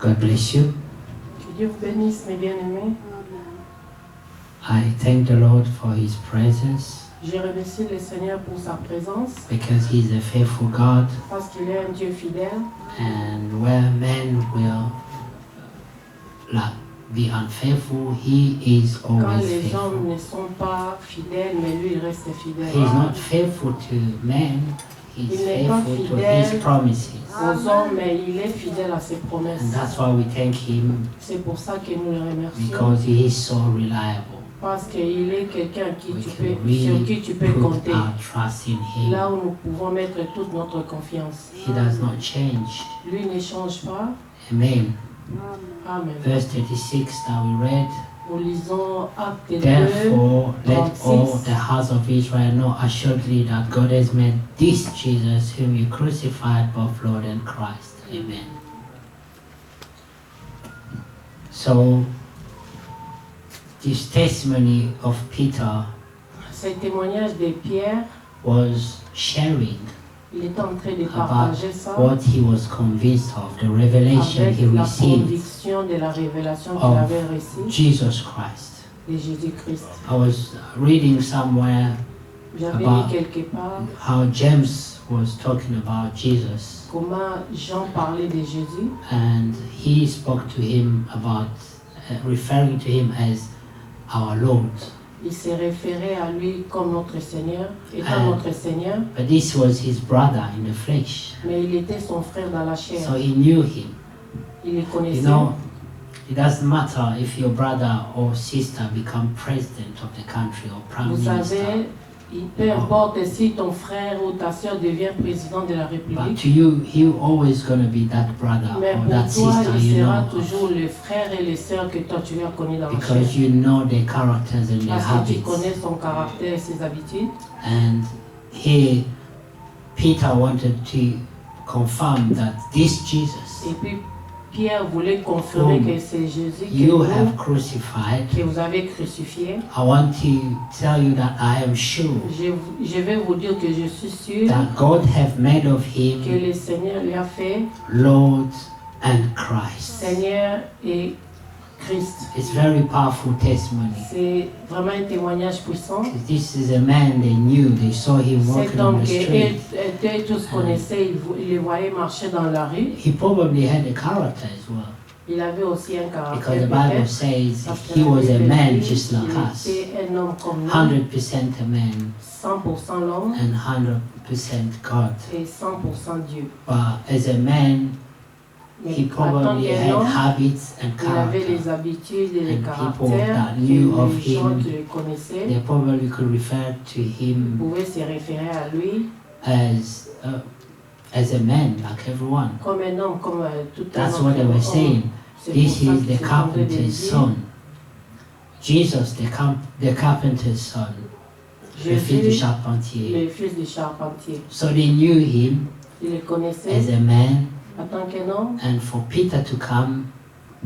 God bless you. Que Dieu vous bénisse, mes bien-aimés. I thank the Lord for His presence Je remercie le Seigneur pour sa présence, because He's a faithful God, parce qu'il est un Dieu fidèle. and where men will be unfaithful, He is Quand always les faithful. hommes ne sont pas fidèles, mais lui, il reste fidèle. He's not faithful to men, He's Il n'est pas faithful to His fidèle promises. aux hommes, mais il est fidèle à ses promesses. And that's why we thank Him, C'est pour ça que nous le remercions, because He is so reliable. parce qu'il est quelqu'un We sur can qui tu peux really put compter. our trust in Him. Là où nous pouvons mettre toute notre confiance. He does not change. Lui ne change pas. Amen. Amen. Verse 36 that we read. Nous lisons Acte 2, Therefore, let all 36. the house of Israel know assuredly that God has made this Jesus, whom you crucified, both Lord and Christ. Amen. So, this testimony of Peter Ce témoignage de Pierre, was sharing il est en train de about partager ça what he was convinced of, the revelation avec he la received conviction de la révélation qu'il of avait reçue Jesus Christ. de Jésus-Christ. I was reading somewhere J'avais about lu quelque part how James was talking about Jesus, comment Jean parlait de Jésus and he spoke to him about referring to him as our Lord. il s'est référé à lui comme notre Seigneur, étant notre Seigneur, But this was his brother in the flesh, mais il était son frère dans la chair. so he knew him. Il le You connaissait. know, it doesn't matter if your brother or sister become president of the country or prime Vous minister, savez, peu importe si ton frère ou ta soeur devient président de la but République, to you, he always gonna be that brother mais or pour that toi, sister il you sera know, toujours le frère et les sœurs que toi tu as connus dans la chair. because you know their characters and their Parce que tu habits. connais son caractère et ses habitudes. And here, Peter wanted to confirm that this Jesus Et puis Pierre voulait confirmer Whom que c'est Jésus you have crucified, que vous avez crucifié. I want to tell you that I am sure Je vais vous dire que je suis sûr that God have made of que him le Seigneur lui a fait Lord and Christ. Seigneur et Christ. It's very powerful testimony. C'est vraiment un témoignage puissant. This is a man they knew, they saw him Cet walking on homme the que street. eux tous connaissaient, ils le voyaient marcher dans la rue. He probably had a character as well, Il avait aussi un because caractère the Bible peut-être. says Parce que he la was a Bible man dit just like us, qu'il était un homme comme nous, 100% a man 100% l'homme and 100% God. et 100% Dieu. But as a man, Mais he en tant probably qu'un had homme, habits and il avait les character. habitudes et les And people caractères that que knew of les gens him, qui le connaissaient They probably could refer to him pouvaient se référer à lui as a man, like everyone. comme un homme, comme tout un That's homme. what they were saying. C'est This pour ça is qu'ils the se sont donné des carpenter's vies. son. Jesus, the carpenter's son, le fils du Jésus, charpentier. le fils du charpentier. So they knew him Il le as connaissait a man, en tant qu'un homme and for Peter to come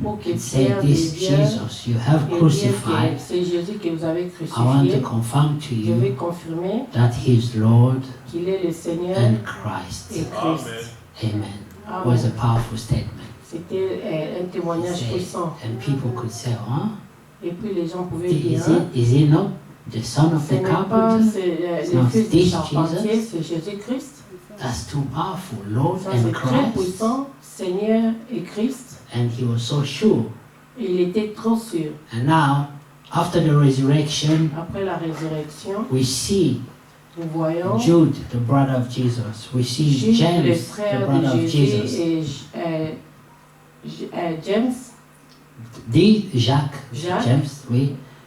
pour qu'il and say, Pierre this devienne Jesus you have et dire crucified, que c'est Jésus que vous avez I want to crucifié. confirm to Je vais you confirmer that he is Lord qu'il est le Seigneur and et Christ. Christ. Amen. It was a Amen. powerful statement. C'était un témoignage Say, puissant. and people could say, huh? Et puis les gens pouvaient dire, Is he not the son of ce the n'est pas carpenter? le not fils du this charpentier, Jesus? c'est Jésus-Christ. That's too powerful. Lord Ça and c'est très Christ. puissant, Seigneur et Christ. And he was so sure. Et il était trop sûr. And now, after the resurrection, Après la résurrection, we see nous voyons Jude, the brother of Jesus. We see Jude, le James, the frère de brother of Jésus, Jesus. et James, Jacques, Jacques. James,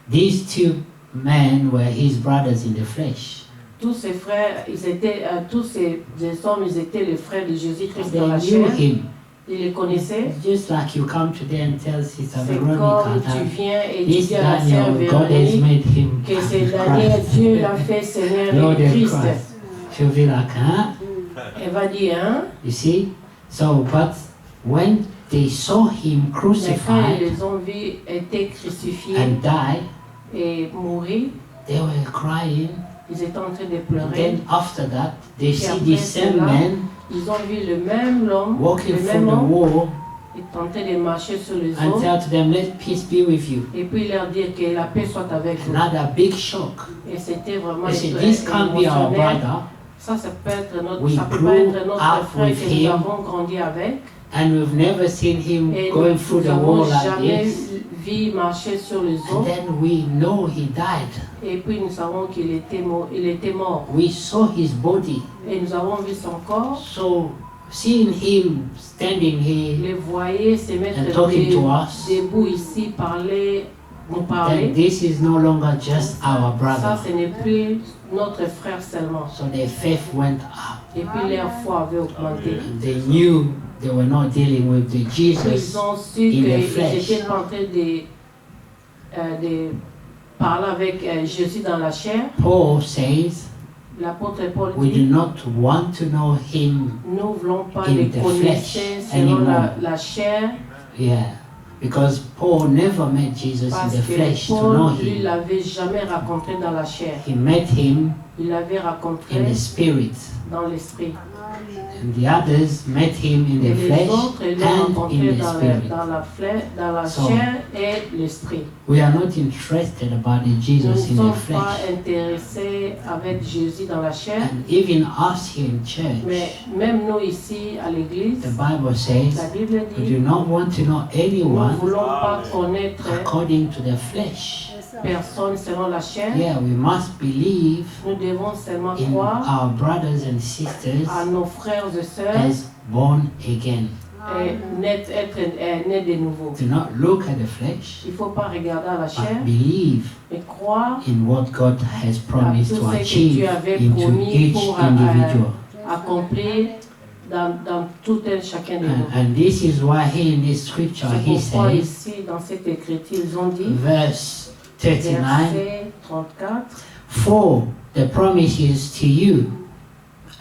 these two men were his brothers in the flesh. tous ses frères, ils étaient, tous ces hommes, ils étaient les frères de Jésus-Christ They dans la knew chair. him. Ils les connaissaient. Just like you come today and tell Sister C'est Veronica comme tu that viens et tu this dis à la sœur Daniel, God has Véronique made him que c'est Daniel, Dieu l'a fait Seigneur Lord et and Christ. Christ. She'll be like, huh? Elle va dire, hein? You see? So, but when they saw him Mais quand ils crucified les ont vus être crucifiés and die, et mourir, they were crying. ils étaient en train de And pleurer. then after that, they Et see après this same cela, man Ils ont vu le même homme, walking le through même the homme, wall il tentait de marcher sur les and eaux tell to them, let peace be with you. et puis leur dire que la paix soit avec vous. Another big shock. Et c'était vraiment They said, this can't be our émotionnel. brother. Ça peut être notre, We ça peut pas grew être notre up frère with que nous him. avons grandi avec. And we've never seen him Et going nous through the n'avons wall like jamais this. vu marcher sur les And eaux. then we know he died. Et puis nous savons qu'il était mort. Il était mort. We saw his body. Et nous avons vu son corps. So seeing him standing here, Les voyer se mettre And talking to us. debout ici, parler, nous then parler. this is no longer just our Ça, brother. ce n'est plus notre frère seulement. So their faith went up. Et puis leur foi avait augmenté. And they knew they were not dealing with the Jesus. Ils ont su in the qu'ils flesh. étaient en train de parler avec Jésus dans la chair. Paul says, L'apôtre Paul we do dit, not want to know him. nous ne voulons pas in les the connaître flesh selon anymore. la chair, Yeah. Because Paul never met Jesus in parce the flesh que to know Paul, lui, him. l'avait jamais rencontré dans la chair. He met him Il l'avait in rencontré the spirit. dans l'esprit. And the others met him in Et the les flesh autres l'ont and rencontré in the dans spirit. dans la So, chair et l'esprit. We are not interested about the Nous ne Jesus in the sommes pas flesh. intéressés avec Jésus dans la chair, And even us here in mais church, même nous ici à l'église, the Bible la says Bible we dit, do not want to know nous ne anyone voulons pas connaître according to the flesh. personne selon la chair. Yeah, we must believe Nous devons seulement in croire our brothers and sisters à nos frères et sœurs as born again. et être nés de nouveau. Do not look at the flesh, Il ne faut pas regarder à la chair, but believe mais croire in what God has promised tout to ce que achieve Dieu avait into promis each pour individual. accomplir dans tout un chacun de nous. And this is why here in this scripture C'est he pourquoi says, ici, dans cette écriture, ils ont dit, verse 39, verset 34, for the promises to you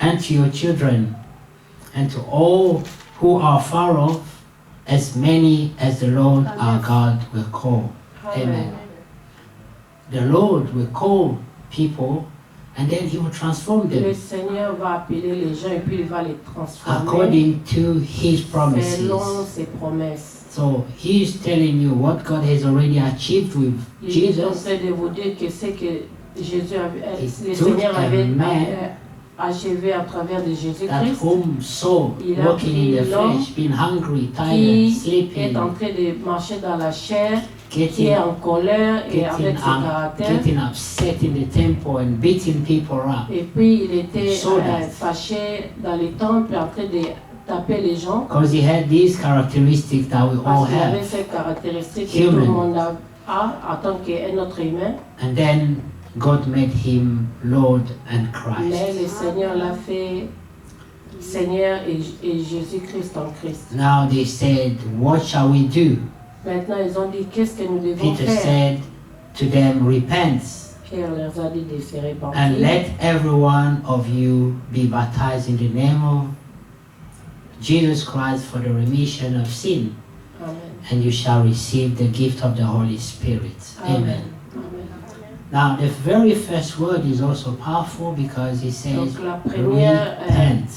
and to your children and to all who are far off, as many as the Lord our God will call. Amen. The Lord will call people and then he will transform le them Seigneur va appeler les gens et puis il va les transformer according to his promises. selon ses promesses. So he is telling you what God has already achieved with Il est en Jesus. train de vous dire que c'est que Jésus avait, He le took Seigneur a avait man achevé à travers de That Jésus-Christ, whom saw Il a walking in the pris l'homme flesh, being hungry, tired, qui est sleeping, en train de marcher dans la chair, qui getting, est en colère et avec ses getting caractères. upset in the temple and beating people up. Et puis il était So that- fâché dans les temples en train de taper les gens. Because he had these characteristics that we all Parce qu'il avait have. ces caractéristiques que tout Human. le monde a en tant qu'un autre humain. And then God made him Lord and Mais Christ. le Seigneur l'a fait Seigneur et Jésus-Christ en Christ. Now they said, what shall we do? Maintenant, ils ont dit, qu'est-ce que nous devons Peter faire? said to them, repent Pierre leur a dit de se repentir. and let every one of you be baptized in the name of Jesus Christ for the remission of sin, Amen. and you shall receive the gift of the Holy Spirit. Amen. Amen. Now, the very first word is also powerful because it says, Donc la première repent.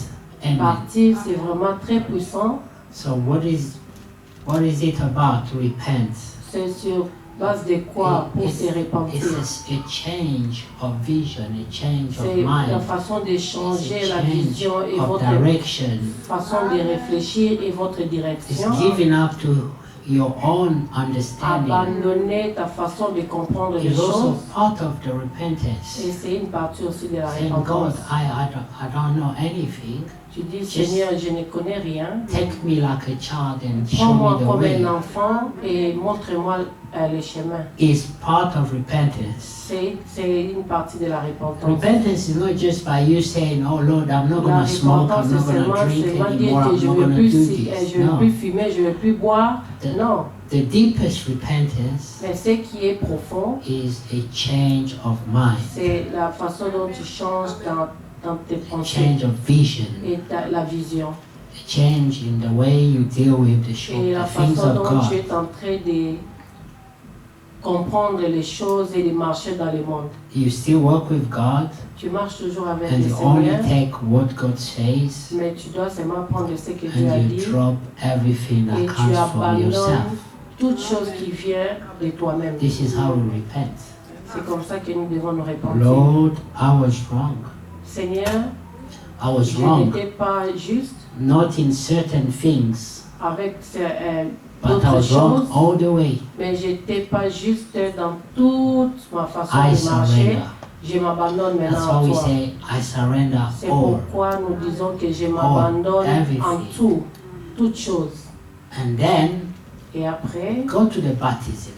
Amen. partie, c'est vraiment très puissant. So what is it about to repent? C'est sur base de quoi pour It's, se repentir. it's a change of vision, a change of C'est la mind, façon de it's changer a la change vision et of votre direction. façon de réfléchir et votre It's direction. giving up to your own understanding. Abandonner ta façon de comprendre les It's also choses. part of the repentance. Et c'est une partie aussi de la Saying, God, repentance. I don't know anything. Tu dis, Seigneur, je ne connais rien. Take me like a child and show Prends-moi me the comme way. un enfant et montre-moi le chemin. Is part of repentance. C'est une partie de la repentance. Repentance is not just by you saying, oh Lord, I'm not La going to smoke, repentance, I'm not c'est going to drink seulement dire anymore, que I'm je not ne veux going to plus, do je this. veux No. plus fumer, je ne veux plus boire. The- Non. The deepest repentance Mais ce qui est profond, is a change of mind, c'est la façon dont tu changes dans tes a pensées change of vision, et la vision. a change in the way you deal with the Et la things façon of dont tu God. es en train de comprendre les choses et de marcher dans le monde. You still work with God, Tu marches toujours avec and le you only Seigneur, take what God says, mais tu dois seulement prendre ce que Dieu a and you dit drop everything et that tu comes from abandonnes yourself. toute chose qui vient de toi-même. This is how we repent. C'est comme ça que nous devons nous repentir. Lord, I was wrong. Seigneur, I was je wrong, n'étais pas juste not in certain things, avec but I d'autres was wrong choses, all the way. mais j'étais pas juste dans toute ma façon I de marcher. surrender. Je m'abandonne That's maintenant why à we toi. say, I surrender C'est all. pourquoi nous disons que je m'abandonne everything. en tout, toutes choses. And then Et après, go to the baptism.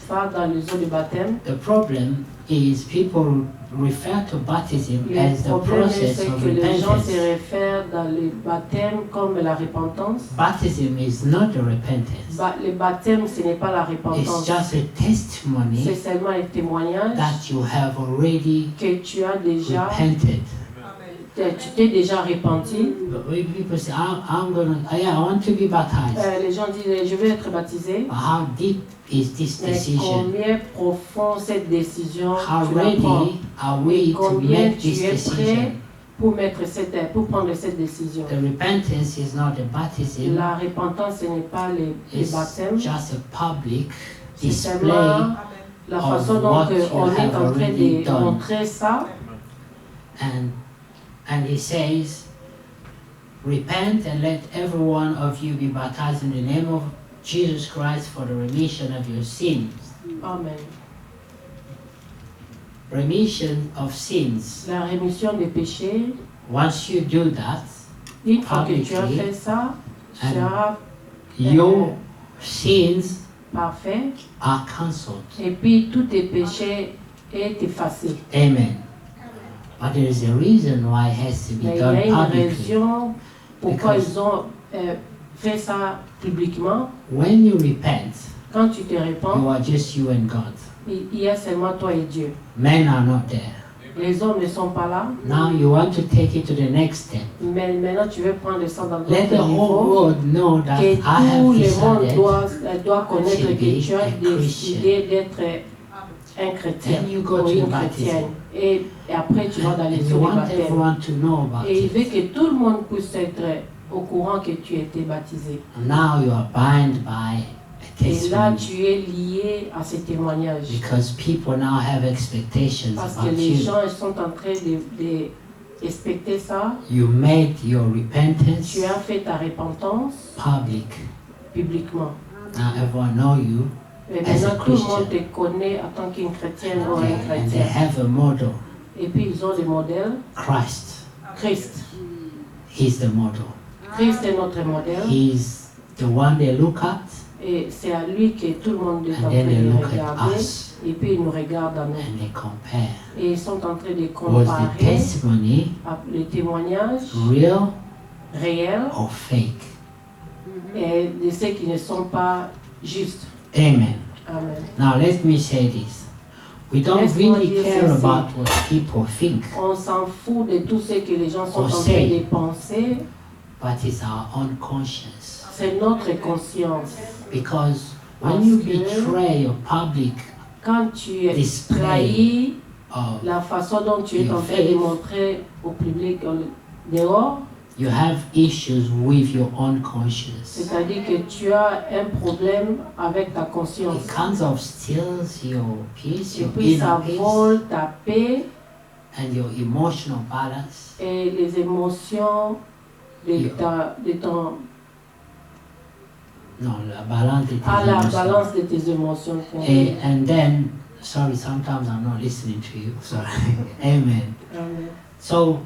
va dans les eaux de baptême. The problem is people refer to baptism Le as the problème, process c'est of que les gens repentance. se réfèrent dans le baptême comme la repentance. Baptism is not the repentance. Le baptême, ce n'est pas la It's repentance. just a C'est testimony seulement un témoignage that you have already que tu as déjà, repented. tu t'es déjà repenti. But when people say, I want to be baptized. Les gens disent, je vais être baptisé. But how deep is this Mais decision? combien profond cette décision How tu la prends? ready are we to Combien make tu this es decision? prêt pour prendre cette décision? The repentance is not a baptism. La repentance, ce n'est pas les It's baptêmes. just a public C'est display seulement la of façon dont what you on est have en train already de done. montrer ça. And he says, repent and let every one of you be baptized in the name of Jesus Christ for the remission of your sins. Amen. Remission of sins. La rémission des péchés, Once you do that, une fois que tu as Publicly, fait ça, tu and seras your sins parfait. are cancelled. Et puis tous tes péchés est effacé. Amen. But there is a reason why it has to be Mais il y done a une publicly. raison pourquoi Because- ils ont fait ça publiquement. When you repent, Quand tu te répands, you are just you and God. il y a seulement toi et Dieu. Men are not there. Les hommes ne sont pas là. Now you want to take it to the next step. Mais maintenant, tu veux prendre ça dans Let the d'autres whole niveaux. world know that Que I tout have le monde decided. doit connaître to que be tu as a décidé d'être un chrétien Then you go ou to une the chrétienne. baptism. Et après, tu vas dans And les you eaux de want baptême. everyone to know about Et il it. veut que tout le monde puisse être au courant que tu as été baptisé. And now you are bound by a Et là, testimony tu es lié à ce témoignage. because people now have expectations Parce que about les you. gens ils sont en train de respecter ça. You made your repentance Tu as fait ta repentance public. publiquement. Now everyone know you, Et As a maintenant, tout le monde Christian. te connaît en tant qu'une chrétienne ou un and they chrétien. have a model, Et puis, ils ont le modèle, Christ. Christ. He's the model. Christ est notre modèle. He's the one they look at, Et c'est à lui que tout le monde est en and train then they de look at regarder. us, Et puis, ils nous regardent à nous. and they compare. Et ils sont en train de Was the comparer testimony les témoignages real réels or fake? et de ceux qui ne sont pas justes. Amen. Amen. Now let me say this. We don't Laisse-moi really dire care ceci. about what people think, On s'en fout de tout ce que les gens sont en train Conseil. de penser. but it's our own conscience. C'est notre conscience. Because when Parce you que- betray your public Quand tu es Display. trahi, of la façon dont tu es Your en train de faith. montrer au public dehors, you have issues with your own conscience. c'est-à-dire que tu as un problème avec ta conscience. It kind of steals your peace, Et your puis inner ça peace, vole ta paix and your emotional balance. et les émotions de, Yeah. de ton, No, la balance de tes à la émotions. balance de tes émotions. And then, sorry, sometimes I'm not listening to you. Sorry. Amen. Amen. So,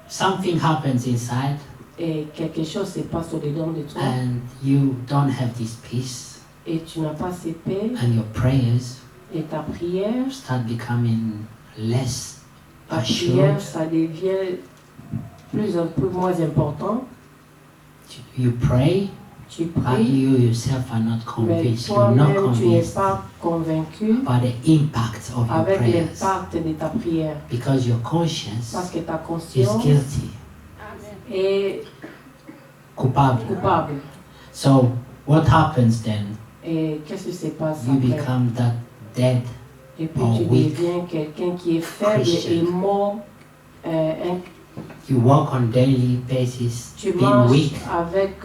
something happens inside, Et quelque chose se passe au-dedans de toi and you don't have this peace, et tu n'as pas cette paix and your prayers et ta prière, start becoming less ta assured. prière, ça devient un peu moins important. You pray, Tu but pries, you yourself are not mais convinced. You're not toi-même, tu n'es convinced pas convaincu by the impact of your avec prayers, l'impact de ta prière. because your conscience Parce que ta is conscience guilty, est coupable. coupable. So what happens then? Et qu'est-ce qui se passe You après? become that dead. Et puis or tu weak deviens quelqu'un qui est faible Christian. et mort. You walk on daily basis Tu being marches weak avec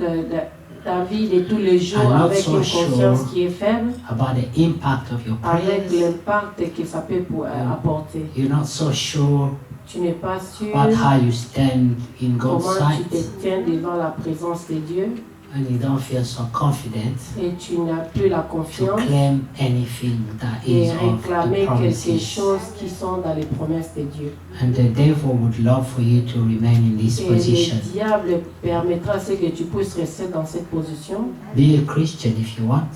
ta vie de tous les jours I'm not avec so une conscience sure qui est faible, about the impact of your avec prayers. l'impact que ça peut apporter. You're not so sure Tu n'es pas sûr about how you stand in God's comment tu te sight, tiens devant la présence de Dieu and you don't feel so confident et tu n'as plus la to confiance claim anything that et is of the réclamer quelque promises. chose qui sont dans les promesses de Dieu. And the devil would love for you to remain in this Et position. le diable permettra à ce que tu puisses rester dans cette position. Be a Christian if you want,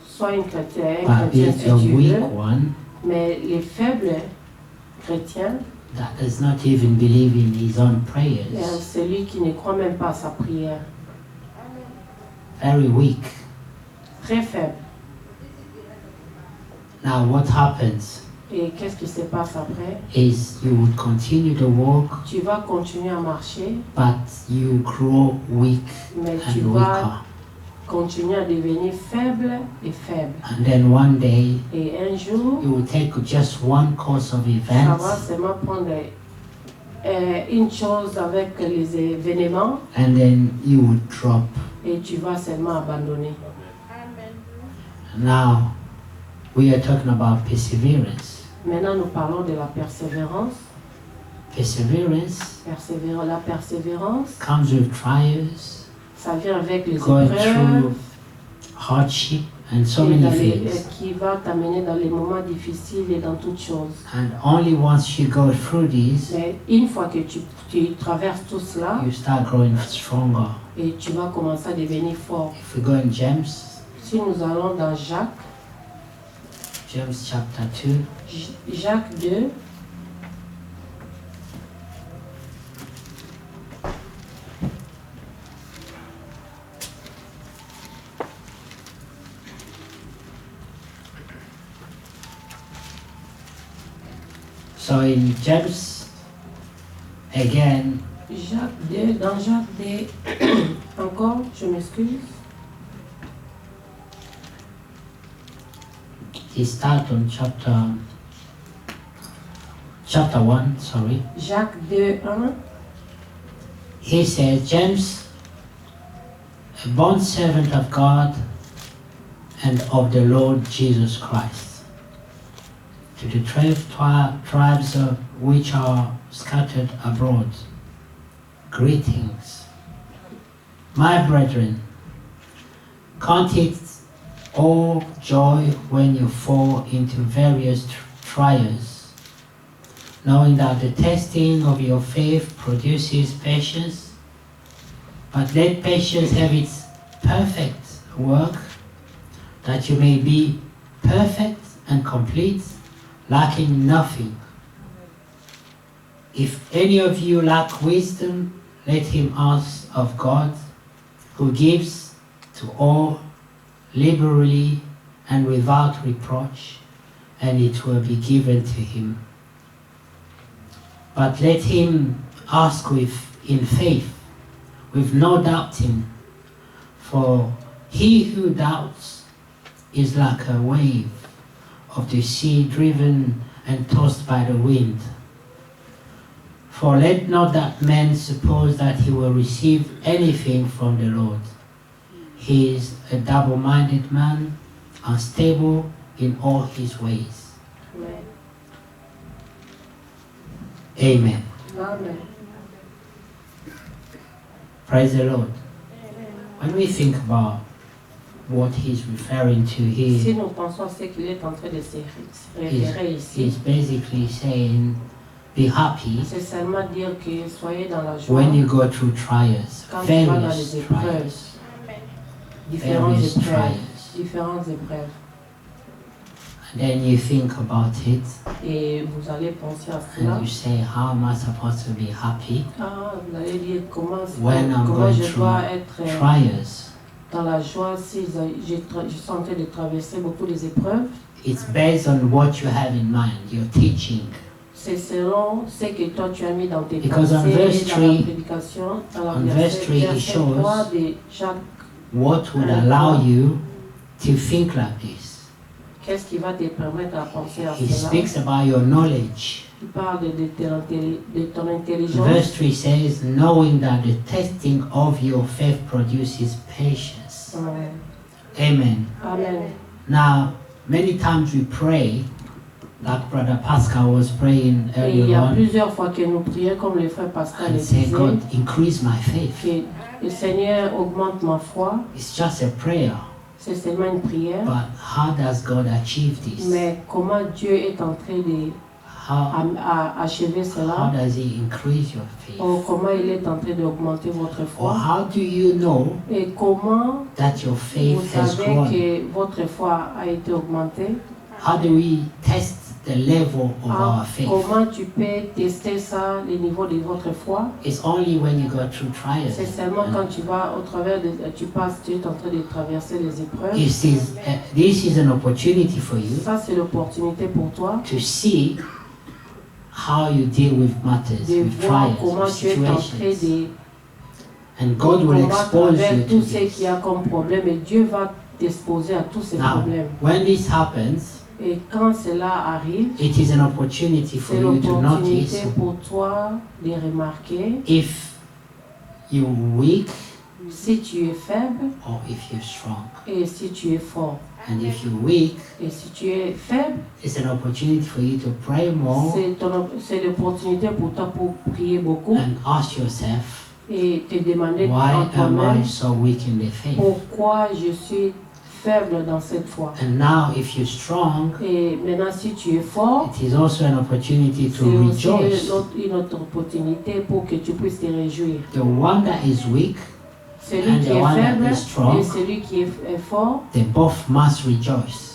Sois un chrétien but be si a tu weak veux, one mais les faibles chrétiens, that does not even believe in his own prayers. celui qui ne croit même pas à sa prière, Very weak. très faible. Now what happens Et qu'est-ce qui se passe après? is you would continue to walk, Tu vas continuer à marcher, but you grow weak mais tu and vas weaker. continuer à devenir faible et faible. And then one day Et un jour, you will take just one course of ça va events, seulement prendre une chose avec les événements and then you will drop. et tu vas seulement abandonner. Now we are talking about perseverance. Maintenant, nous parlons de la persévérance. Perseverance La persévérance, comes with trials, ça vient avec les going épreuves through hardship, and so et many dans things. qui va t'amener dans les moments difficiles et dans toutes choses. And only once you go through these, Mais une fois que tu traverses tout cela, you start growing stronger. et tu vas commencer à devenir fort. If we go in James, Si nous allons dans Jacques, James chapter 2, Jacques 2, so in James, again, Jacques 2, dans Jacques 2, encore, je m'excuse, he starts on chapter 1, sorry. Jacques 2, 1, He says, James, a bond servant of God and of the Lord Jesus Christ, to the 12 tribes which are scattered abroad, greetings. My brethren, count it all joy when you fall into various trials, knowing that the testing of your faith produces patience, but let patience have its perfect work, that you may be perfect and complete, lacking nothing. If any of you lack wisdom, let him ask of God, who gives to all liberally and without reproach, and it will be given to him. But let him ask in faith, with no doubting, for he who doubts is like a wave of the sea driven and tossed by the wind. For let not that man suppose that he will receive anything from the Lord. He is a double-minded man, unstable in all his ways. Amen. Amen. Amen. Praise the Lord. When we think about what he's referring to Si here, nous pensons à ce qu'il est en train de se référer ici, he's basically saying, be happy c'est seulement dire que soyez dans la joie when you go through trials, quand tu vas dans various les épreuves, trials, différentes various épreuves, trials. différentes épreuves. And then you think about it Et vous allez penser à cela. and you say, how am I supposed to be happy Ah, vous allez dire comment when I'm comment going je through dois être trials? dans la joie si je suis en train de traverser beaucoup des épreuves. It's based on what you have in mind, your teaching. C'est selon ce que toi tu as mis dans tes Because on pensées, verse dans la 3 prédication, dans la on verse 3 it verset shows 3 de Jacques. What would allow you to think like this. Qu'est-ce qui va te permettre à penser à He cela? speaks about your knowledge. Il parle de ton intelligence. Verse 3 says, knowing that the testing of your faith produces patience. Amen. Amen. Amen. Now, many times we pray, like Brother Pascal was praying Et il y earlier a on, plusieurs fois que nous prions, comme le frère Pascal le and say, disait, God, increase my faith. que le Seigneur augmente ma foi. It's just a prayer. C'est seulement une prière. But how does God achieve this? Mais comment Dieu est en train de achever How cela? does He increase your faith? Ou comment il est en train d'augmenter votre Or foi? how do you know Et comment that your vous faith has savez grown? que votre foi a été augmentée? How do we test the level of Ah, our faith? comment tu peux tester ça, le niveau de votre foi? It's only when you go through trials. C'est seulement quand tu vas au travers de, tu es en train de traverser les épreuves. This is an opportunity for you Ça, c'est l'opportunité pour toi to see how you deal with matters, de with voir trials, comment with tu es en train situations. de And God will expose combattre you avec to tout ce this. qu'il y a comme problème et Dieu va t'exposer à tous ces Now, problèmes. when this happens, Et quand cela arrive, it is an opportunity for c'est you to l'opportunité notice pour toi de remarquer if you're weak si tu es faible or if you're strong. et si tu es fort. And if you're weak, Et si tu es faible, it's an opportunity for you to pray more c'est l'opportunité pour toi pour prier beaucoup and ask yourself, et te demander why en am toi-même I so weak in the faith? pourquoi je suis faible dans cette foi. And now, if you're strong, Et maintenant, si tu es fort, it is also an opportunity to c'est aussi rejoice. une autre opportunité pour que tu puisses te réjouir. The one that is weak, Celui And qui the est one that faible is strong. et celui qui est fort, they both must rejoice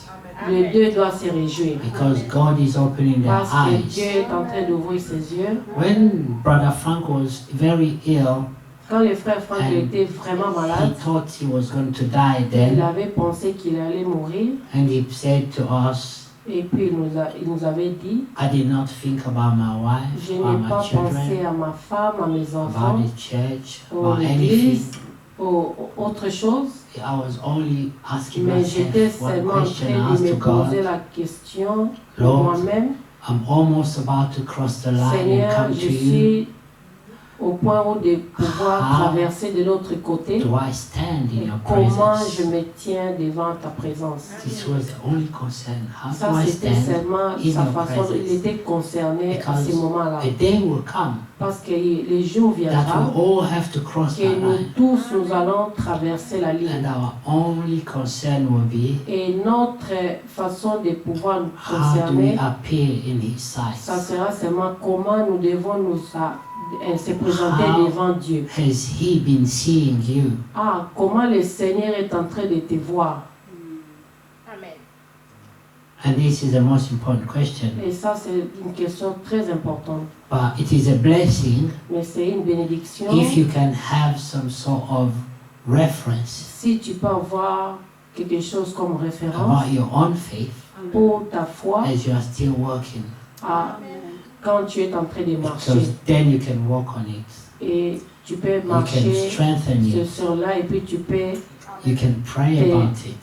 les deux doivent se réjouir. because God is opening their Parce que Dieu eyes. est en train d'ouvrir ses yeux. When Brother Frank was very ill, Quand le frère Franck And était vraiment he malade, thought he was going to die il then, avait pensé qu'il allait mourir. and he said to us, Et puis il nous avait dit, I did not think about my wife je or n'ai my pas pensé children, à ma femme, à mes enfants, about the church, ou about anything. l'église, ou autre chose. I was only asking Mais j'étais myself one seulement en question. I train de asked me to God, poser la question pour Lord, moi-même. I'm almost about to cross the line and Seigneur, come je to you. suis au point où de pouvoir How traverser de l'autre côté. Do I stand in Et your comment presence? je me tiens devant ta présence? This was the only concern. How Ça, do I c'était stand? seulement in sa your façon. Il presence? était concerné à Because ces moments-là. a day will come Parce que les jours that viendront we all have to cross que that nous line. tous, nous allons traverser la ligne. And our only concern will be Et notre façon de pouvoir nous how do we concerner, appear in His ça sight? sera seulement comment nous devons se présenter How devant Dieu. has He been seeing you? Ah, comment le Seigneur est en train de te voir. Amen. And this is the most important question. Et ça, c'est une question très importante. But it is a blessing Mais c'est une bénédiction if you can have some sort of reference si tu peux avoir quelque chose comme référence about your own faith pour ta foi as you are still working. quand tu es en train de marcher. Because then you can work on it. Et tu peux You can marcher strengthen it. sur là et puis tu peux You can pray Et about it.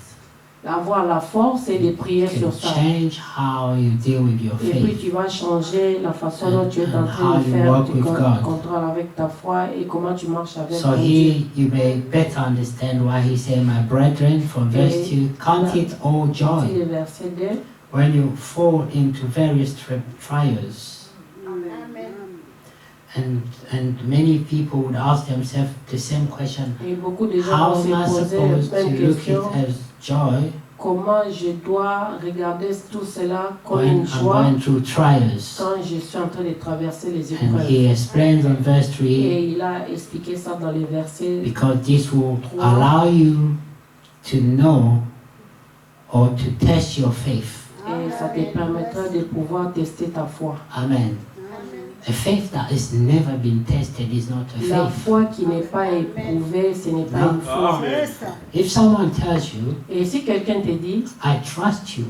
avoir la force et de prier You sur can ça. change how you deal with your Et puis faith. tu vas changer la façon dont tu es en And train how de you faire work du with God. contrôle avec ta foi et comment tu marches avec So ton Dieu. here you may better understand why he said, my brethren, from verse 2, count it all Voici joy le verset 2. when you fall into various trials. Amen. And many people would ask themselves the same question, Et beaucoup de gens how vont am I se poser la supposed même to look question. it as joy Comment je dois regarder tout cela comme when une I'm joie going through trials? quand je suis en train de traverser les And épreuves. he explains on verse 3, Et il a expliqué ça dans les versets. because this will allow you to know or to test your faith. Et ça te permettra de pouvoir tester ta foi. Amen. A faith that has never been tested is not a La faith. foi qui n'est pas éprouvée, ce n'est pas une foi. If someone tells you, Et si quelqu'un te dit, I trust you,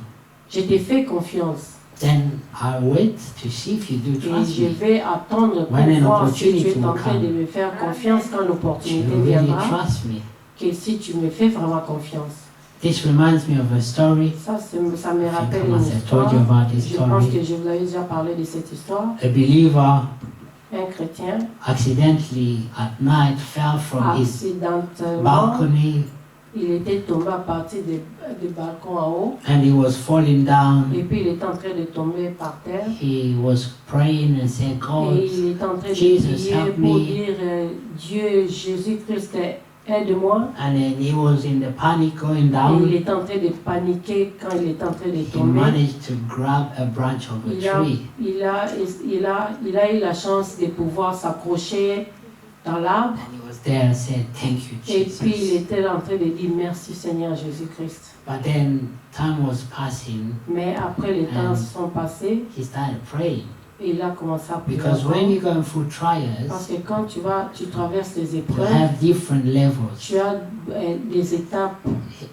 je te fais confiance, then I'll wait to see if you do et trust je me. vais attendre pour When an voir si tu opportunity es en will train de come. me faire confiance quand Do l'opportunité you really viendra, trust me? que si tu me fais vraiment confiance. This reminds me of a story. Ça me I rappelle think I une must have told histoire. you about this Je pense que story. je vous avais déjà parlé de cette histoire. A believer Un chrétien, accidentally at night fell from his accidentellement, balcony il était tombé à partir du balcon en haut. and he was falling down. Et puis il est en train de tomber par terre. He was praying and saying, Et God, il est en train de Jesus, prier help pour me. dire Dieu, Jésus-Christ, aide-moi. and then he was in the panic going Et il down. est en train de paniquer quand il est en train de He tomber. managed to grab a branch of a tree. Il a eu la chance de pouvoir s'accrocher dans l'arbre. And he was there and said, thank you, Et puis il Jesus. était en train de dire merci Seigneur Jésus-Christ. But then time was passing. Mais après les temps sont passés, He started praying. et il a commencé à prier. Because when you're going through Parce trials, que quand tu traverses les you épreuves, have different levels. tu as des étapes.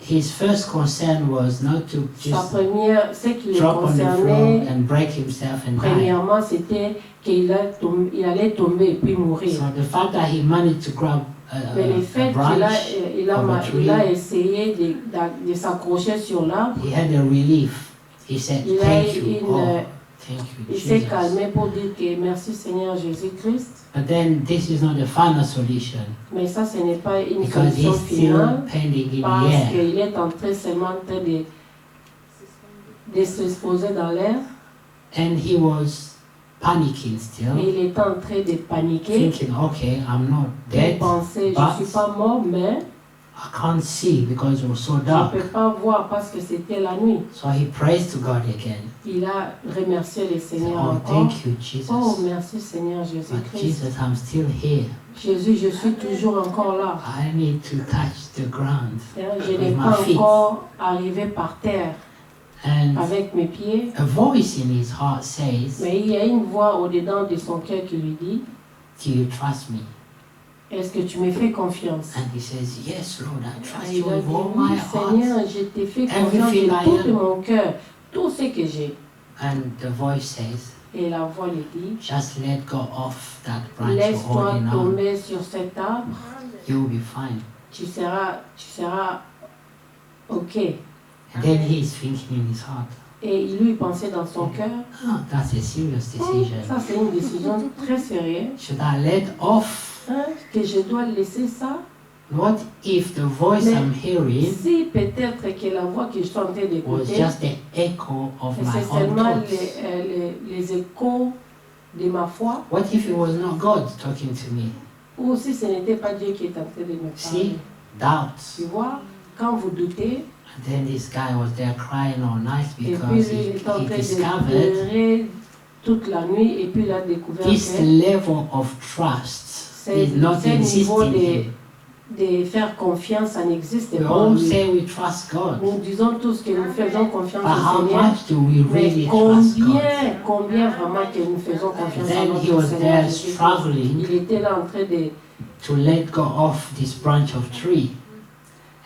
His first concern was not to Sa just première, ce qui le drop on the floor concernait, and break himself and die. premièrement, c'était qu'il allait tomber et puis mourir. So the fact that he managed to grab Mais le a fait branch, qu'il a essayé de s'accrocher sur l'arbre, he had a relief. He said, il a thank eu you, une, oh, thank you, il s'est Jesus. calmé pour dire que merci Seigneur Jésus-Christ. But then this is not the final solution Mais ça, ce n'est pas une because solution he's still finale pending in parce the air. qu'il est seulement en train de s'exposer dans l'air And he was panicking et still, il est en train de paniquer. thinking, okay, I'm not Il dead. pensait, but je ne suis pas mort, mais I can't see because it was so je ne dark. peux pas voir parce que c'était la nuit. So he prays to God again. Il a remercié le He said, Seigneur oh, encore. thank you, Oh, Jesus. merci Seigneur But Jésus-Christ. Jesus, I'm still here. Jésus, je suis toujours encore là. I need to touch the ground Je n'ai with my pas feet. encore arrivé par terre And avec mes pieds. a voice in his heart says, Mais il y a une voix au-dedans de son cœur qui lui dit, do you trust me? est-ce que tu me fais confiance? And he says, yes, Lord, I trust Et you il a with dit, all oui my heart. Seigneur, je te fais confiance Everything de I tout de am. mon cœur, tout ce que j'ai. And the voice says, Et la voix lui dit, just let go of that branch you're laisse-toi holding on. tomber sur cet arbre, You'll be fine. tu seras ok. And then he's thinking in his heart, Et il lui pensait dans son cœur, oh, that's a serious oh, decision. ça c'est une décision très sérieuse, Should I let off? hein, que je dois laisser ça. What if the voice Mais I'm hearing si peut-être que la voix que je suis en train was d'écouter, just the echo of my c'est own seulement thoughts? les échos de ma foi, What if it was not God talking to me? ou si ce n'était pas Dieu qui est en train de me parler. See? Doubts. Tu vois, quand vous doutez, And then this guy was there crying all night et puis because il est en he train de discovered pleurer toute la nuit, et puis il a découvert this que level of trust c'est is not ce niveau existing here. de faire confiance, ça n'existe We pas en all lui. say we trust God, Nous disons tous que nous faisons confiance but how au Seigneur, much do we mais really trust God? combien vraiment que nous faisons confiance à Then he notre was Seigneur there Jésus-Christ. struggling Il était là en train to let go of this branch of tree.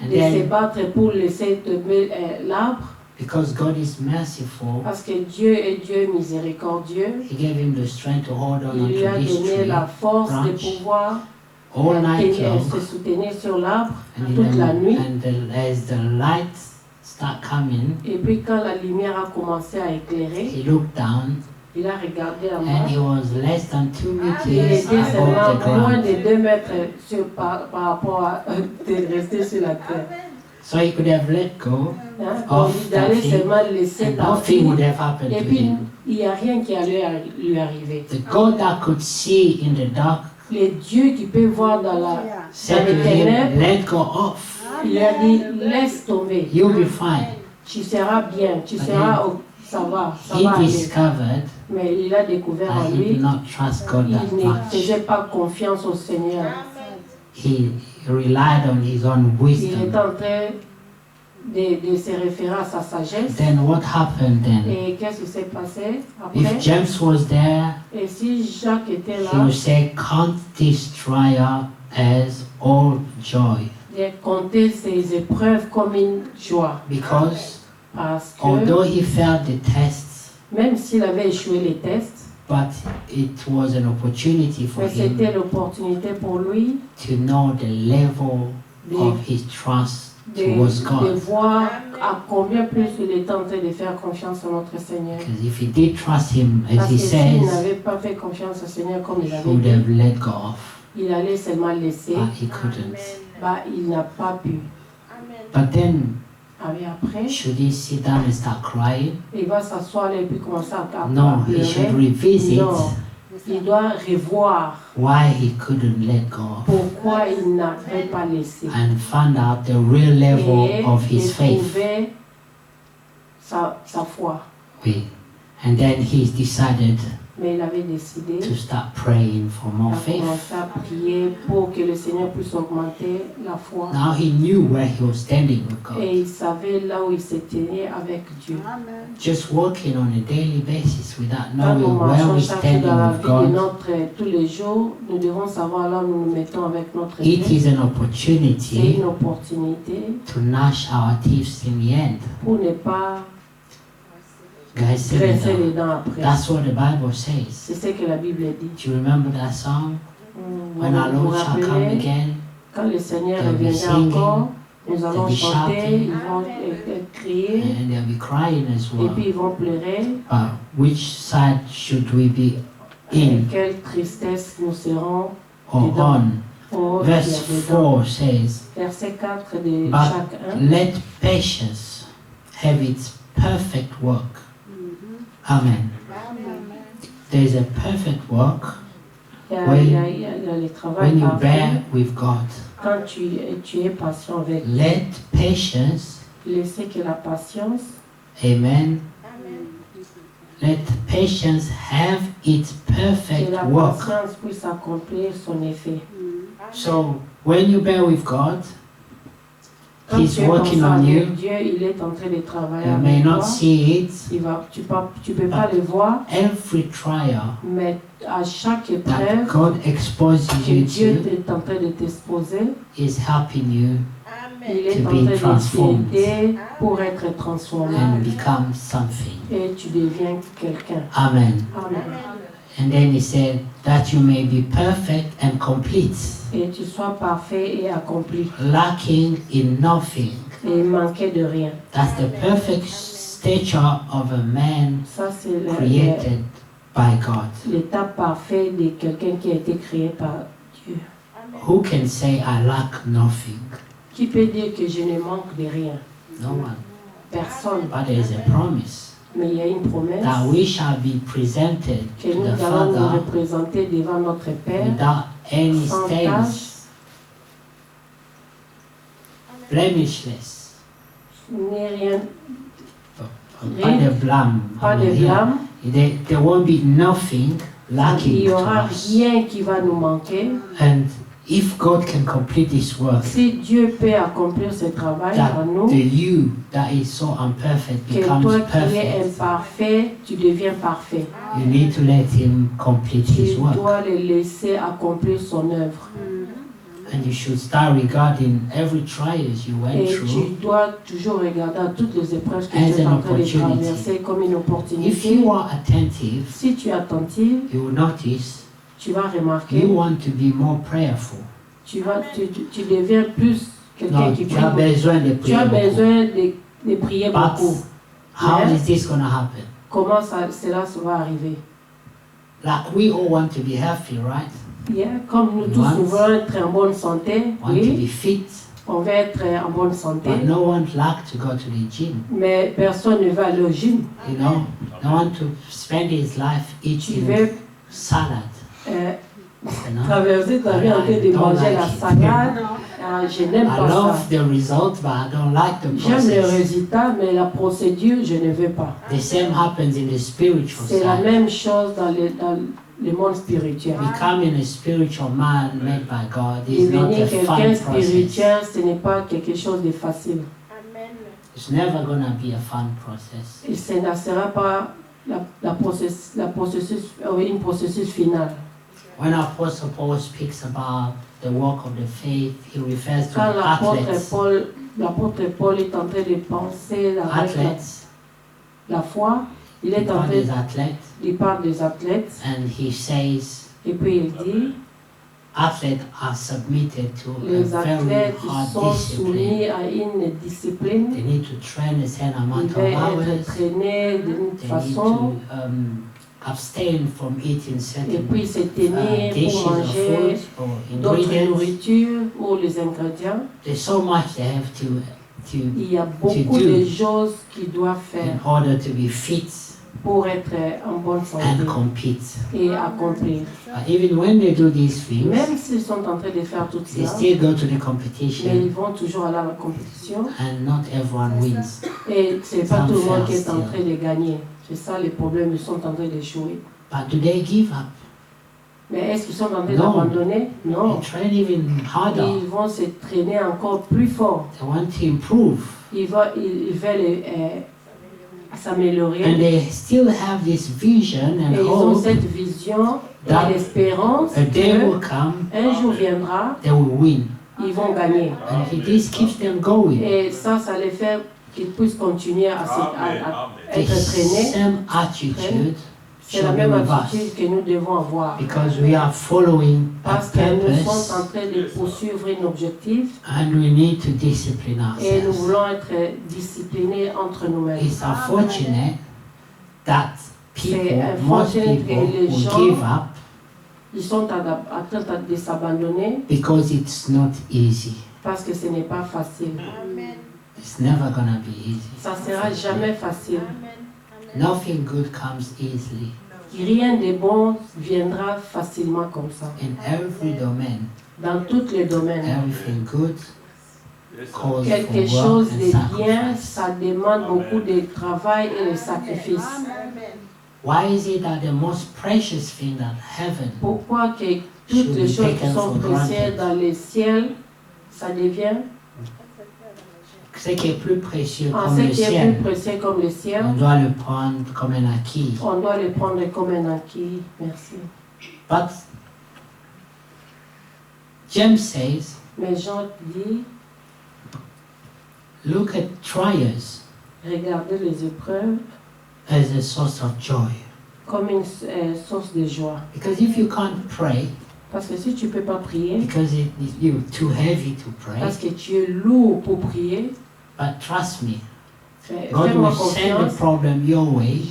And de se then, battre pour laisser tomber l'arbre, because God is merciful, parce que Dieu est Dieu miséricordieux. he gave him the strength to hold on Il lui a onto this donné tree la force de branch pouvoir all night se long. soutenir sur l'arbre And, toute la nuit. as the lights start coming, Et puis quand la lumière a commencé à éclairer, he looked down il a regardé en and bas. he was less than 2 Il meters était above the seulement moins ground. de 2 mètres par rapport à de rester sur la terre. So he could have let go, Hein? Of Donc, il allait that thing, seulement laisser and partir. nothing would have happened Et to puis, him. il n'y a rien qui allait lui arriver. The God that could see in the dark Le Dieu qui peut voir dans said to les him, ténèbres, let go off. il lui a dit, laisse tomber. You'll be fine. Tu seras bien, tu seras, ça va He aller. discovered Mais il a découvert that en he did lui, not trust God that il ne much. faisait pas confiance au Seigneur. He relied on his own Il est wisdom. en train de se référer à sa sagesse. Then what happened then? Et qu'est-ce qui s'est passé après? If James was there, Et si Jacques était he là, would say, count this trial as all joy. il a compté ses épreuves comme une joie. Because Parce que although he failed the tests, même s'il avait échoué les tests, but it was an opportunity for mais c'était him l'opportunité pour lui to know the level de, of his trust towards de God. voir à combien plus il est en train de faire confiance à notre Seigneur. Because if he did trust him, as Parce he que s'il says, n'avait pas fait confiance au Seigneur comme il he avait would have dit, let go off, il allait seulement laisser, but he couldn't. bah, il n'a pas pu. But then, Et après, should he sit down and start crying? il va s'asseoir là et puis commencer à No, he should pleurer. revisit Non, il doit revoir why he couldn't let go off pourquoi il n'avait pas laissé. and find out the real level Et of his faith. trouver sa foi. Oui. And then he decided Mais il avait décidé to start praying for more à faith. commencer à prier pour que le Seigneur puisse augmenter la foi. Now he knew where he was standing with God. Et il savait là où il se tenait avec Dieu. Just walking on a daily basis without Quand nous knowing where marchons we're chaque jour standing dans la with vie de God, notre tous les jours, nous devons savoir là où nous nous mettons avec notre it Dieu. is an C'est opportunity une opportunité to gnash our teeth in the end. pour ne pas Guys, sing it grincer les out. dents après. That's what the Bible says. C'est ce que la Bible dit. Do you remember that song? Vous When our vous Lord shall come rappelez, again, quand le Seigneur they'll be reviendra singing, encore, nous allons be chanter, shouting. ils vont crier, and they'll be crying as et well. puis ils vont pleurer. But which side should we be in Quelle tristesse nous serons or dedans. on? Au Verse dedans. 4 says, Verset 4 de But chacun. let patience have its perfect work. Amen. There is a perfect work Il y a, when- il y a- il y a le travail when you parfait. bear with God. Quand tu es patient avec Dieu, Let patience, laissez que la patience, amen. Let patience have its que perfect la work. patience puisse accomplir son effet. So when you bear with God, Quand He's tu es working patient on you. avec Dieu, il est en train de travailler You may avec not toi. see it. Tu peux pas le voir, Every trial mais à chaque that épreuve God exposes que you Dieu to est en train de t'exposer, is helping you il est To en be train de transformed. t'aider pour être transformé. and become something. Et tu deviens quelqu'un. Amen. Amen. And then He said that you may be perfect and complete, Et tu sois parfait et accompli. lacking in nothing. Et manquer de rien. That's the perfect stature of a man Ça, c'est created by God. l'état parfait de quelqu'un qui a été créé par Dieu. Who can say I lack nothing? Qui peut dire que je ne manque de rien? No one. Personne. But there is a promise Mais il y a une promesse that we shall be presented que to nous the allons nous Father représenter devant notre Père without any sans stains, tache, blemishless, ni rien, pas de blâme. pas de Here, blâme. there won't be nothing Il lacking n'y to aura us. rien qui va nous manquer. And if God can complete this work, Si Dieu peut accomplir ce travail that en nous, the you that is so imperfect que becomes toi qui es perfect, imparfait, tu deviens parfait. you need to let Him complete Tu His work. dois le laisser accomplir son œuvre. And you should start regarding every trials you went Et through. tu dois toujours regarder à toutes les épreuves que As tu es an en train de opportunity. traverser comme une If opportunité. you are attentive, Si tu es attentif, you will notice tu vas you remarquer, want to be more prayerful. tu deviens plus quelqu'un Non, qui tu prie as beaucoup. besoin de Tu prier as beaucoup. besoin de prier But beaucoup. how Yeah. is this going to happen? Comment cela va arriver? Like we all want to be healthy, right? Yeah, comme nous tous, Want- nous voulons être en bonne santé, Want to oui, be fit, on veut être en bonne santé, but no one like to go to the gym. mais personne ne va aller au gym. You know, no one to spend his life Tu eating veux salad. You know? traverser ta vie en train de I don't manger la like it. salade. Je n'aime I pas ça. love the result, but I don't like the J'aime le process. résultat, mais la procédure, je ne veux pas. The same happens in the spiritual C'est la side. même chose dans le monde spirituel. Becoming a spiritual man made by God is not Devenir a fun quelqu'un process. spirituel, ce n'est pas quelque chose de facile. It's never gonna be a fun process. Et ce ne sera pas une processus final. When Apostle Paul speaks about the walk of the faith, he refers to Quand the athletes. l'apôtre Paul est en train de penser avec Athletes, la foi, il he est en called train, his athletes, il parle des athlètes, and he says, et puis il dit, athletes are submitted to a Les very athlètes hard sont discipline. soumis à une discipline. They need to train a certain Ils amount of veulent être hours. traînés d'une They need façon to abstain from eating et certain puis se tenir dishes pour or manger foods or d'autres ingredients. nourritures ou les ingrédients. There's so much they have to Il y a beaucoup do. de choses qu'ils doivent faire in order to be fit pour être en bonne santé and compete. et accomplir. Even when they do these things, Même s'ils sont en train de faire tout they cela, still go to the mais competition ils vont toujours aller à la compétition and not everyone wins. et c'est pas Some tout le monde fail qui est en still. train de gagner. C'est ça les problèmes, ils sont en train d'échouer. But do they give up? Mais est-ce qu'ils sont en train Non. d'abandonner? Non. They train even harder. Ils vont se traîner encore plus fort. They want to improve. Ils veulent s'améliorer. And they still have this vision Et and ils ont hope cette vision that et l'espérance a day will qu'un come, jour viendra, they will win. ils vont gagner. And this keeps them going. Et ça les fait qu'ils puissent continuer à The être traînés. same attitude C'est la should be même with us. attitude que nous devons avoir. Because we are following a Parce que nous sommes purpose en train de poursuivre un objectif and we need to discipline et nous ourselves. voulons être disciplinés entre nous-mêmes. It's unfortunate that people, C'est most unfortunate people que les will gens- give up Ils sont en train de s'abandonner because it's not easy. parce que ce n'est pas facile. Amen. It's never gonna be easy. Ça sera jamais facile. Nothing good comes easily Rien de bon viendra facilement comme ça. in every domain. Dans tous les domaines. Everything good calls Quelque for chose work de and bien, sacrifice. ça demande beaucoup de travail et de sacrifice. Amen. Why is it that the most precious thing that heaven Pourquoi que toutes les choses qui sont précieuses dans le ciel, ça devient ce qui est plus précieux en comme ce le qui est ciel, plus précieux comme le ciel, on doit le prendre comme un acquis. on doit le prendre comme un acquis. Merci. But James says, Mais Jean dit, look at trials regardez les épreuves as a source of joy. comme une source de joie. Because if you can't pray, Parce que si tu ne peux pas prier, because you're too heavy to pray, parce que tu es lourd pour prier, but trust me, God fais-moi will send the confiance, problem your way,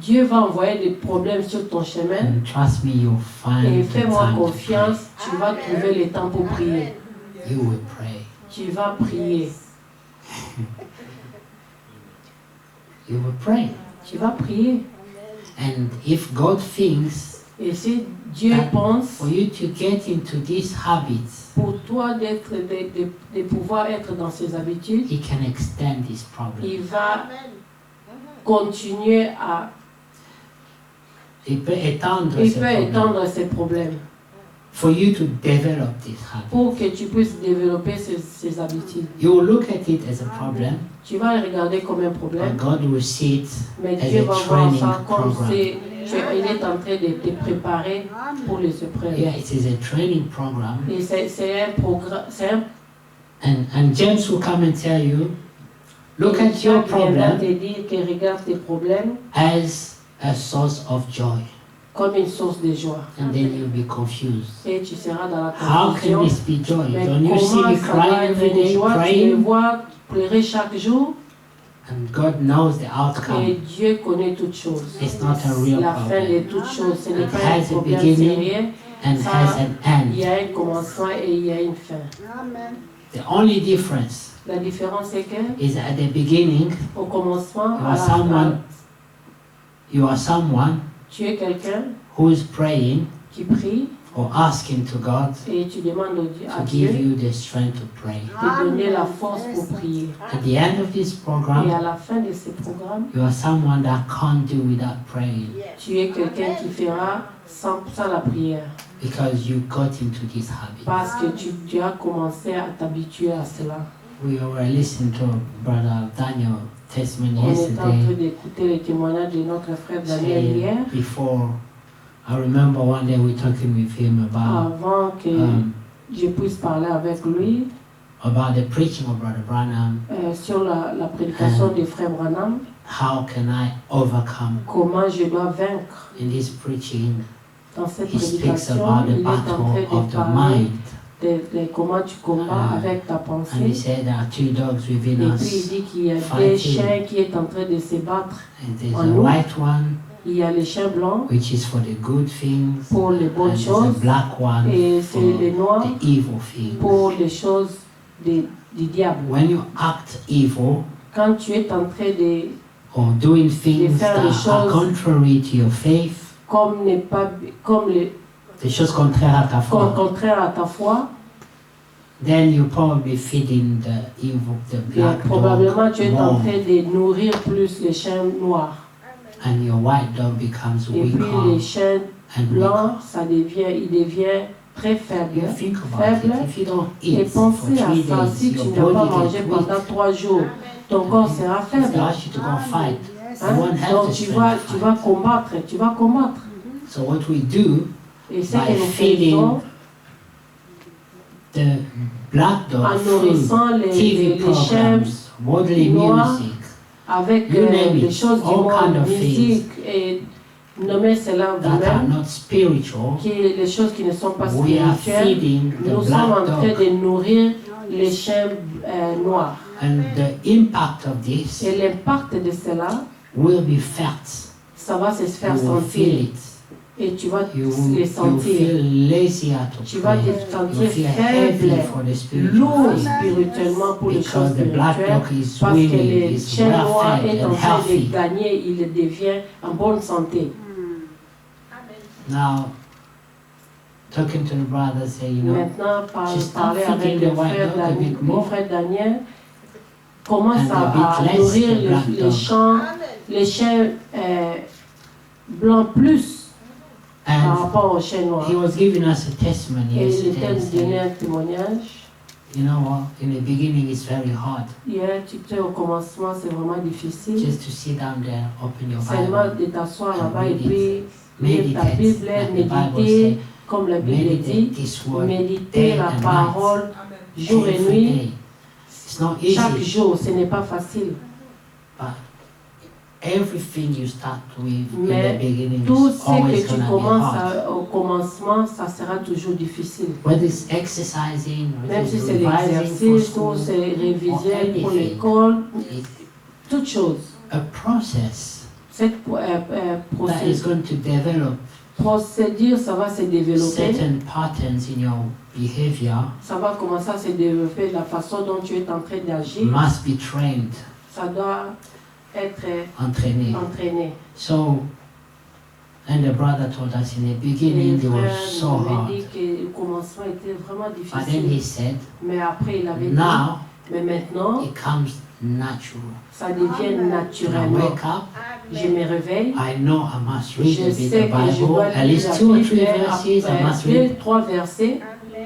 Dieu va envoyer des problèmes sur ton chemin and trust me, you'll et find the fais-moi time to confiance, tu vas trouver le temps pour prier. pray. You will pray. Tu vas prier. You will pray. Tu vas prier. And if God thinks Et si Dieu pense for you to get into these habits, pour toi de pouvoir être dans ces habitudes, He can extend this problem. il va Amen. continuer à... Il peut étendre Il ce peut problème. étendre ces problèmes For you to develop this habit. pour que tu puisses développer ces habitudes. You will look at it as a problem, Tu vas le regarder comme un but problème, God will see it mais as Dieu a va voir training ça comme program. il est en train de te préparer pour les épreuves. Yeah, it is a training program. Et c'est un programme, c'est un And James will come and tell you, look at Dieu your qui viendra problem te dire que regarde tes problèmes as a source of joy. comme une source de joie. And then you'll be confused. Et tu seras dans la How can confusion. this be joy? Mais Don't you see comment me ça va crying être every une day, joie? Tu me praying? vois pleurer chaque jour And God knows the et outcome. Dieu connaît toutes choses. It's not a real La fin de problem. toutes choses, ce n'est It pas un has a problème beginning sérieux. and Ça, has an Il y end. a un commencement et il y a une fin. Amen. The only difference La différence c'est que is at the beginning, au commencement, You à are la someone- fin, you are someone tu es quelqu'un who is praying qui prie or asking to God et tu demandes à to give Dieu you the strength to pray. de donner la force pour prier. At the end of this Et program, à la fin de ce programme, you are someone that can't do without praying Yes. tu es quelqu'un qui fera sans la prière. because you got into this habit. Parce que tu as commencé à t'habituer à cela. We were listening to Brother Daniel testimony On est en train yesterday. d'écouter le témoignage de notre frère Daniel saying hier. before, I remember one day we talking with him Avant que je puisse parler avec lui about the preaching of Brother Branham. sur la prédication du frère Branham, How can I overcome comment je dois vaincre in this preaching Dans cette he speaks prédication, about il the est en train battle of de the parler mind. de comment tu combats Ah. avec ta And he pensée. said there are two dogs Et within puis il us. dit qu'il y a des fighting. chiens qui est en train de se battre. And there's En a nous. white one, Il y a les chiens blancs which is for the good things, pour les and bonnes there's a choses black one et for c'est les noirs the evil things. pour les choses du diable. When you act evil Quand tu es en train de, or doing things faire that les are choses contrary to your faith, comme n'est pas comme les des choses contraires à ta foi, contraire à ta foi, then you're probably feeding the evil, the et black probablement tu dog es en more, train de nourrir plus les chiens noirs. and your white dog becomes Et puis les weaker chiens and blancs, weaker. il devient très faible. You think about it. Faible. If you don't Et eat for pensez à 3 ça, si days, tu your n'as pas body mangé gets weak. pendant 3 jours, ton corps sera If they faible. ask you to go fight, Yes. you Hein? won't have Donc the tu strength vas, to tu fight. vas combattre, tu vas combattre. So what we do, Et ce By que nous feeding faisons the black dog en food, nourrissant les TV chiens programs, worldly noirs, music, avec You name les it, choses du all monde, kind of musique et nommez cela that are vous-même, not spiritual, qui est les choses qui ne sont pas we are spirituelles. feeding the Nous sommes en black train dog. de nourrir les chiens noirs. And the impact of this Et l'impact de cela, will be felt. ça va se faire You will feel sentir. it. Et tu vas You les will sentir. feel lazier to Tu vas pray. te You sentir feel heavy faible, for the spiritual lourd things. spirituellement pour les choses Because the black spirituelles. dog is Parce que winning, le is chien well noir fed est en and train de healthy. gagner, il devient en bonne santé. Now, talking to the brother, say, you know, Maintenant, Just parler start avec feeding le the white frère dog a Daniel, bit more. commence And a bit à less nourrir the black dog. les chiens blancs plus par And rapport aux chiens noirs. he was giving us a testimony Et il yesterday. était nous donner Saying, un témoignage. you know what? In the beginning, it's very hard Hier, tu sais, au commencement, c'est vraiment difficile. just to sit down there, open your Seulement Bible, de t'asseoir and là-bas et read it. puis lire ta meditate, Bible, like the Bible méditer, says. comme la Bible dit, Meditate this word méditer day la and parole jour et every nuit, day. It's not chaque easy, jour. Ce n'est pas facile. but everything you start with in Mais the beginning Tout is ce always que tu going to be commences hard. au commencement, ça sera toujours difficile. Whether it's exercising, whether Même si it's c'est revising for l'exercice ou school, c'est réviser pour anything. l'école, it's toute chose. a process Cette that is going to develop procédure, ça va se développer. certain patterns in your behavior, Ça va commencer à se développer la façon dont tu es en train d'agir. must be trained, Ça doit être entraîné. entraîné. So, and the brother told us in the Et beginning le it was frère so nous avait hard. dit que le commencement était vraiment But then he difficile. said, Mais après, il avait dit, now mais maintenant, it comes natural. ça devient When I naturellement. wake up, Je me réveille. I know I must read Je a bit sais the que je Bible, dois at lire least la 2 or 3 Bible, verses I must deux, read, trois versets,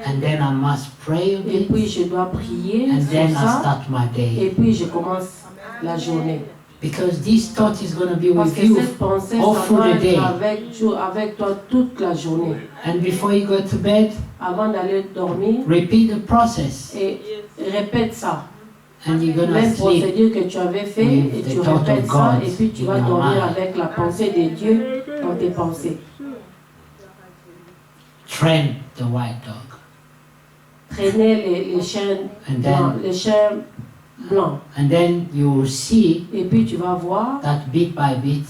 and then I must pray a et bit, puis je dois prier and sur then I ça, start my et day. puis je commence la journée. Because this thought is going to be Parce with que you, cette pensée, all ça through va the day. être avec toi toute la journée. and before you go to bed, Avant d'aller dormir, repeat the process, et répète ça. and you're going to Même sleep. procédure que tu avais fait, with et the tu thought répètes of ça, God et puis tu in vas your dormir mind. avec la pensée de Dieu dans tes pensées. Train the white dog, Traîner les chiens and blancs, then les chiens blancs. you will see Et puis tu vas voir, that bit by bit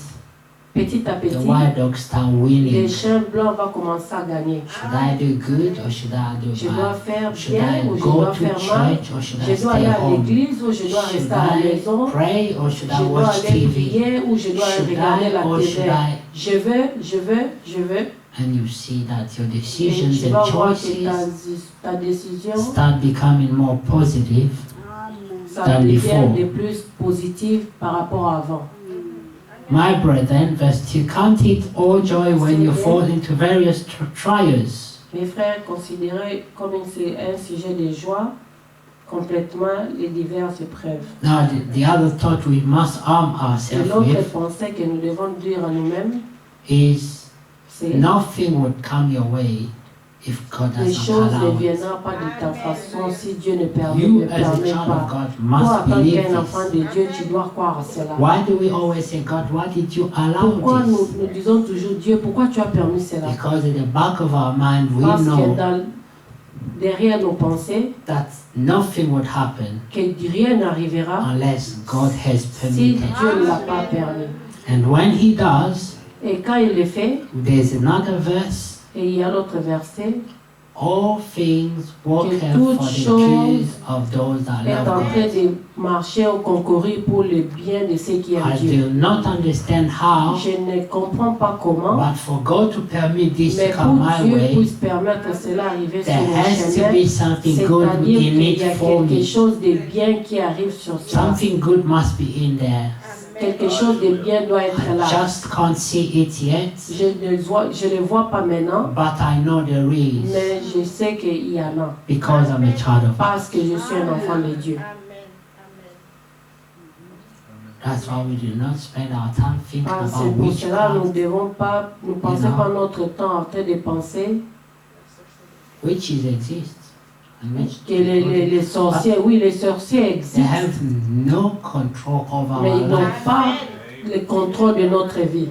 petit à the petit, white dog start les winning. chiens blancs vont commencer à gagner. Should I do good or should I do Je dois bad? faire Should bien I ou je go dois to faire mal. church or should I Je dois stay aller à home? l'église ou je dois Should rester à la I maison. pray or should Je I dois watch aller TV? prier ou je dois Should regarder I la or should télé. I? Je veux. And you see that your Et decisions tu and vas voir que choices ta décision, start becoming more positive. ça than devient before. de plus positif par rapport à avant. My brethren, verse 2, count it all joy when you fall into various trials. Mes frères, considérez comme un sujet de joie complètement les diverses épreuves. Now, the other thought we must arm Et ourselves l'autre with pensée que nous devons dire à nous-mêmes, is c'est nothing would come your way if God Les does choses not ne allow it. viendront pas de ta façon si Dieu ne permet, You, ne as a permet child of pas. God, Toi, en must tant believe qu'un enfant this. de Dieu, tu dois croire à cela. Why do we always say, God, why did you allow Pourquoi this? nous disons toujours, Dieu, pourquoi tu as permis cela? Because in the back of our mind, we Parce que know derrière nos pensées, that nothing would happen que rien n'arrivera unless God has si permitted. Dieu ne l'a pas permis. And when He does, Et quand il le fait, there's another verse. et il y a l'autre verset, All things work Que out toutes for the choses good of those that est en love train God. de marcher au concourir pour le bien de ceux qui aiment I Dieu. do not understand how, Je ne comprends pas comment, but for God to permit this mais to come pour my Dieu way, puisse permettre cela arriver sur there mon has to chemin, be something good c'est-à-dire in qu'il y it a for quelque me. chose de bien qui arrive sur cela. Something good must be in there. Quelque chose de bien doit être I là. just can't see it yet, Je ne vois pas maintenant, but I know there is mais je sais qu'il y en a. because I'm a child of God. Parce que je suis un enfant de Dieu. That's why we do not spend our time thinking Ah, c'est about pour cela nous witchcraft, ne devons pas, nous passons pas notre temps en train de penser witches exist. And witch- que les sorciers, oui, les sorciers They existent, have no control over mais our ils n'ont life. pas le contrôle de notre vie.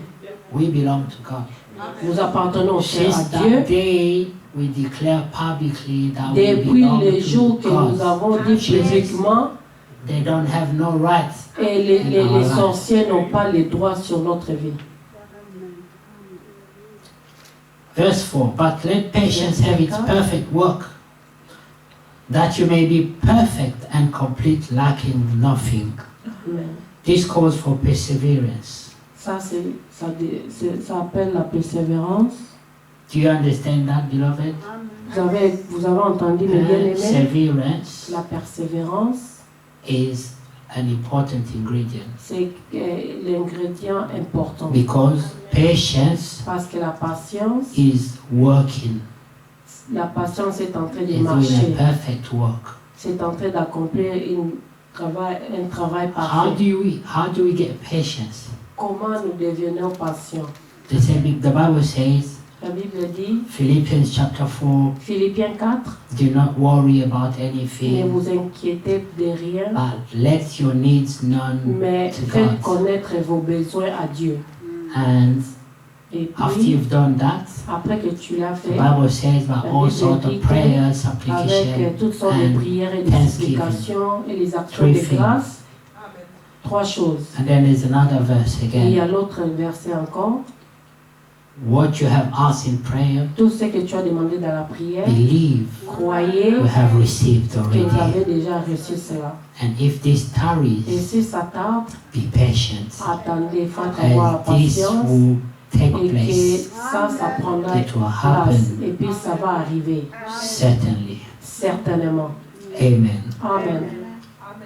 We belong to God. Nous appartenons cher Since à Dieu. that day, we declare publicly that we Depuis belong le jour to que nous avons God. dit publiquement, They don't have no rights. et les sorciers n'ont pas les droits sur notre vie. Verse 4, but let patience have its perfect work, that you may be perfect and complete, lacking nothing. Amen. This calls for perseverance. Ça, ça appelle la persévérance. Do you understand that, beloved? Vous avez entendu, mes bien-aimés, Perseverance la persévérance, is an important ingredient c'est l'ingrédient important. because patience Parce que la patience est en train de is doing marcher. a perfect work. C'est en train d'accomplir un travail How parfait. do we get patience? Comment nous devenons patients? The Bible says, La Bible dit, Philippians chapter 4, Philippiens 4, do not worry about ne anything, vous inquiétez de rien, but let your needs known mais to faites God. connaître vos besoins à Dieu. And Et after puis, you've done that, après que tu l'as the fait, Bible says by all Bible sorts dit of que prayers, avec supplication, toutes sortes de and prières et de thanksgiving. supplications et les actions Three de things. grâce, trois choses. And then there's another verse Et il y again. a l'autre verset encore. What you have asked in prayer, Tout ce que tu as demandé dans la prière, believe croyez you have received que vous already. avez déjà reçu cela. And if this Et tarries, si ça tarde, be patient, attendez, il faut avoir la as this patience will take et que place. ça prendra It will place. happen, Et puis ça va arriver, certainly. certainement. Amen. Amen.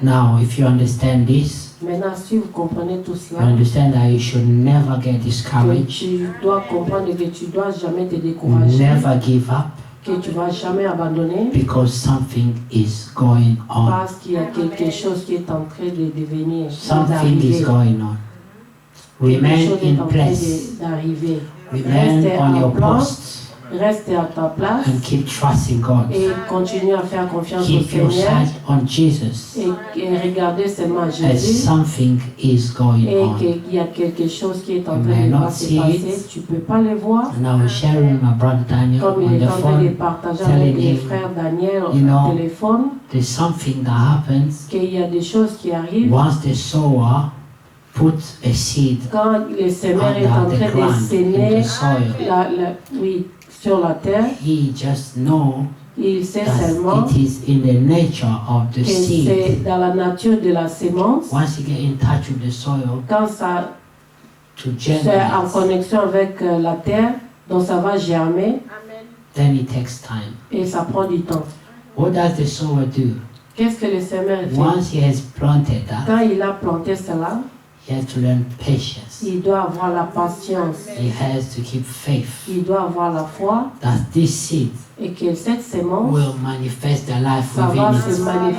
Now, if you understand this, Maintenant, si vous comprenez tout you cela, understand that you should never get que discouraged, tu dois comprendre que tu ne dois jamais te décourager, never give up, que tu ne vas jamais abandonner, because something is going on. parce qu'il y a quelque chose qui est en train de devenir, Something is d'arriver. going on. Quelque Remain chose est in en train place. d'arriver. Remain Reste on en your place, post reste à ta place and keep trusting God. et continue à faire confiance au Keep your Seigneur sight on Jesus et regardez seulement as Jésus something is going et on. qu'il y a quelque chose qui est en You train may de not se see passer. it. Tu ne peux pas le voir. And I was sharing with my brother Daniel Comme on il est the en train de phone. partager telling avec le him, frère Daniel you know, au téléphone, There's something that happens qu'il y a des choses qui arrivent once the sower puts a seed quand le semeur est en under the train de ground, in s'aimer the soil. oui, sur la terre. He just knows Il sait that seulement it is in the nature of the que seed. c'est dans la nature de la sémence. Once you get in touch with the soil Quand ça to c'est en germinate, connexion avec la terre, donc ça va germer then it takes time. et ça prend du temps. What does the sower do? Qu'est-ce que le semeur fait? Once he has planted that, Quand il a planté cela, he has to learn patience. il doit avoir la patience, He has to keep faith il doit avoir la foi that this seed et que cette sémence, will manifest the life ça within va,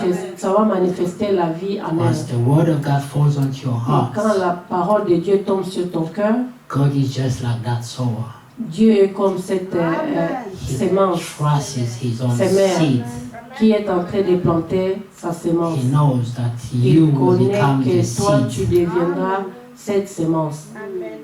it. ça va manifester la vie en elle. Once the word of God falls onto your Et quand heart, la parole de Dieu tombe sur ton cœur, God is just like that sower. Dieu est comme cette He sémence trusts his own Ses mères. seed. qui est en train de planter sa sémence. He knows that you Il will connaît become the que toi, tu seed. deviendras cette sémence. Amen.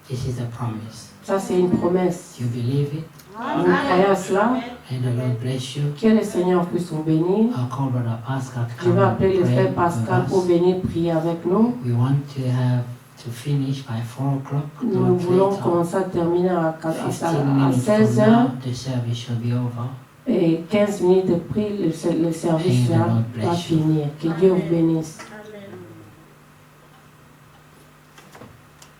This is a promise. Ça, c'est une promesse. You believe it? Vous croyez à cela? And the Lord bless you. Que le Seigneur puisse vous bénir. I'll call Brother Pascal to Je come vais and appeler le pray frère Pascal with pour us. venir prier avec nous. We want to finish by 4 o'clock. Nous Not voulons later. commencer à terminer à 15 minutes 16 from heures. now, the service shall be over. Et 15 minutes de prix, le service May the là Lord va bless you. finir. Que Dieu vous bénisse.